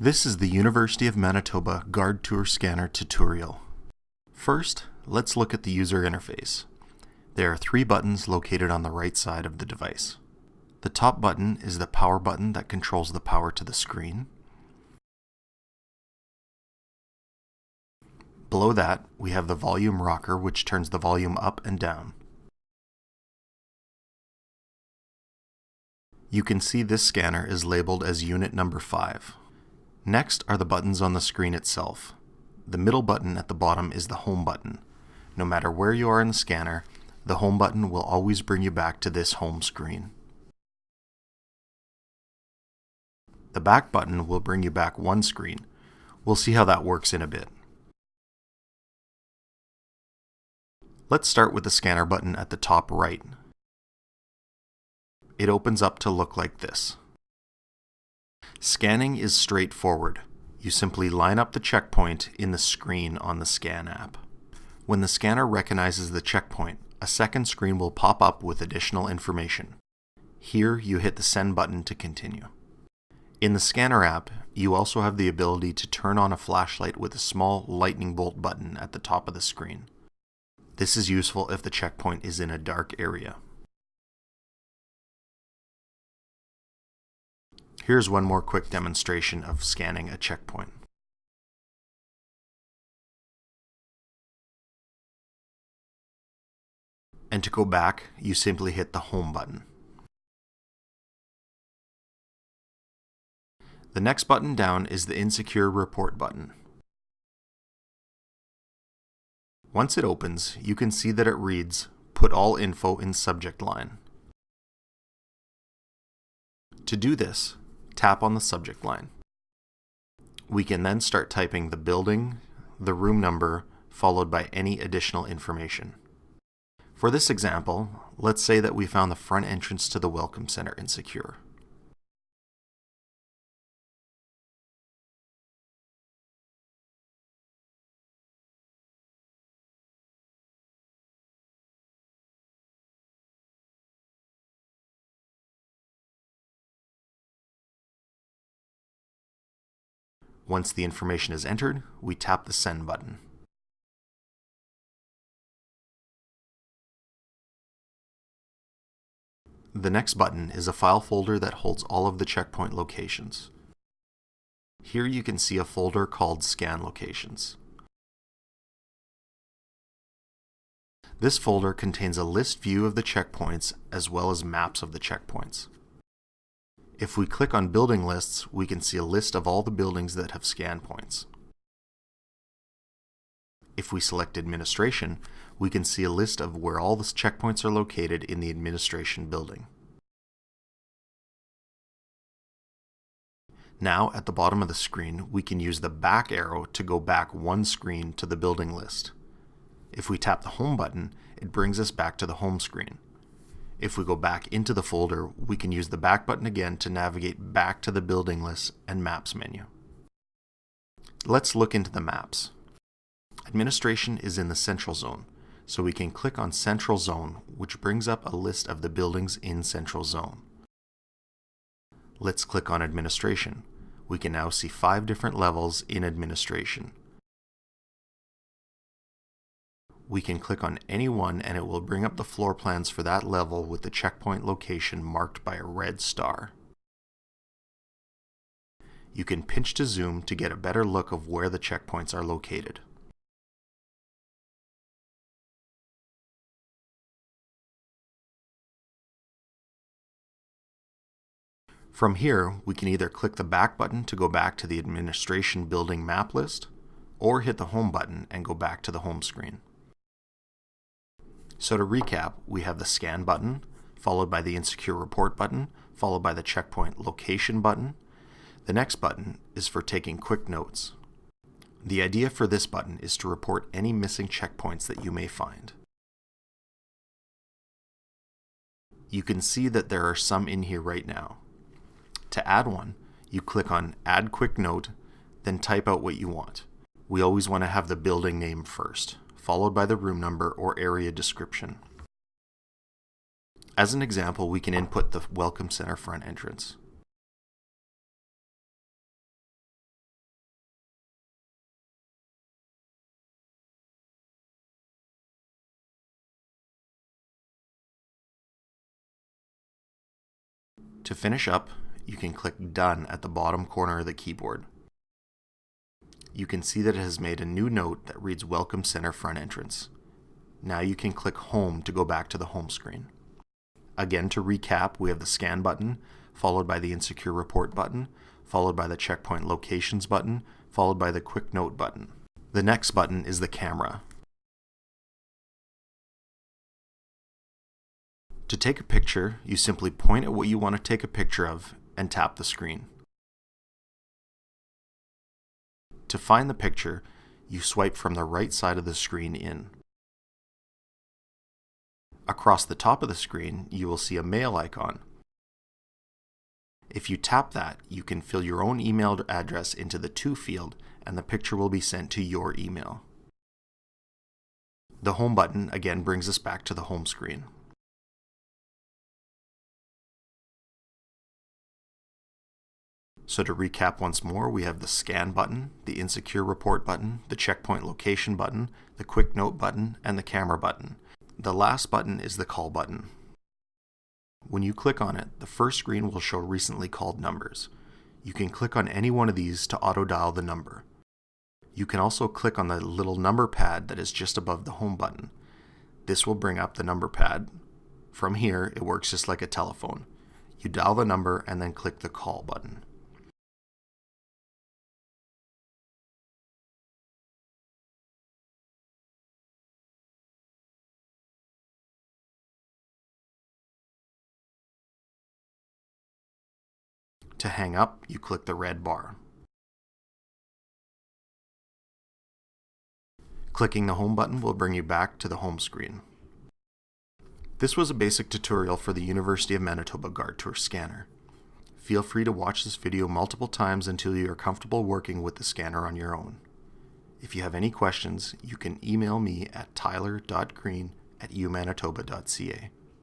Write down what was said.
This is the University of Manitoba Guard Tour Scanner tutorial. First, let's look at the user interface. There are 3 buttons located on the right side of the device. The top button is the power button that controls the power to the screen. Below that, we have the volume rocker, which turns the volume up and down. You can see this scanner is labeled as unit number 5. Next are the buttons on the screen itself. The middle button at the bottom is the home button. No matter where you are in the scanner, the home button will always bring you back to this home screen. The back button will bring you back one screen. We'll see how that works in a bit. Let's start with the scanner button at the top right. It opens up to look like this. Scanning is straightforward. You simply line up the checkpoint in the screen on the Scan app. When the scanner recognizes the checkpoint, a second screen will pop up with additional information. Here you hit the Send button to continue. In the Scanner app, you also have the ability to turn on a flashlight with a small lightning bolt button at the top of the screen. This is useful if the checkpoint is in a dark area. Here's one more quick demonstration of scanning a checkpoint. And to go back, you simply hit the Home button. The next button down is the Insecure Report button. Once it opens, you can see that it reads, "Put all info in subject line." To do this, tap on the subject line. We can then start typing the building, the room number, followed by any additional information. For this example, let's say that we found the front entrance to the Welcome Center insecure. Once the information is entered, we tap the Send button. The next button is a file folder that holds all of the checkpoint locations. Here you can see a folder called Scan Locations. This folder contains a list view of the checkpoints as well as maps of the checkpoints. If we click on Building Lists, we can see a list of all the buildings that have scan points. If we select Administration, we can see a list of where all the checkpoints are located in the administration building. Now, at the bottom of the screen, we can use the back arrow to go back one screen to the building list. If we tap the Home button, it brings us back to the home screen. If we go back into the folder, we can use the back button again to navigate back to the building list and maps menu. Let's look into the maps. Administration is in the Central Zone, so we can click on Central Zone, which brings up a list of the buildings in Central Zone. Let's click on Administration. We can now see 5 different levels in Administration. We can click on any one and it will bring up the floor plans for that level with the checkpoint location marked by a red star. You can pinch to zoom to get a better look of where the checkpoints are located. From here, we can either click the back button to go back to the administration building map list, or hit the Home button and go back to the home screen. So to recap, we have the Scan button, followed by the Insecure Report button, followed by the Checkpoint Location button. The next button is for taking quick notes. The idea for this button is to report any missing checkpoints that you may find. You can see that there are some in here right now. To add one, you click on Add Quick Note, then type out what you want. We always want to have the building name first, followed by the room number or area description. As an example, we can input the Welcome Center front entrance. To finish up, you can click Done at the bottom corner of the keyboard. You can see that it has made a new note that reads Welcome Center Front Entrance. Now you can click Home to go back to the home screen. Again, to recap, we have the Scan button, followed by the Insecure Report button, followed by the Checkpoint Locations button, followed by the Quick Note button. The next button is the Camera. To take a picture, you simply point at what you want to take a picture of and tap the screen. To find the picture, you swipe from the right side of the screen in. Across the top of the screen, you will see a mail icon. If you tap that, you can fill your own email address into the To field, and the picture will be sent to your email. The Home button again brings us back to the home screen. So to recap once more, we have the Scan button, the Insecure Report button, the Checkpoint Location button, the Quick Note button, and the Camera button. The last button is the Call button. When you click on it, the first screen will show recently called numbers. You can click on any one of these to auto-dial the number. You can also click on the little number pad that is just above the Home button. This will bring up the number pad. From here, it works just like a telephone. You dial the number and then click the Call button. To hang up, you click the red bar. Clicking the Home button will bring you back to the home screen. This was a basic tutorial for the University of Manitoba Guard Tour scanner. Feel free to watch this video multiple times until you are comfortable working with the scanner on your own. If you have any questions, you can email me at tyler.green@umanitoba.ca.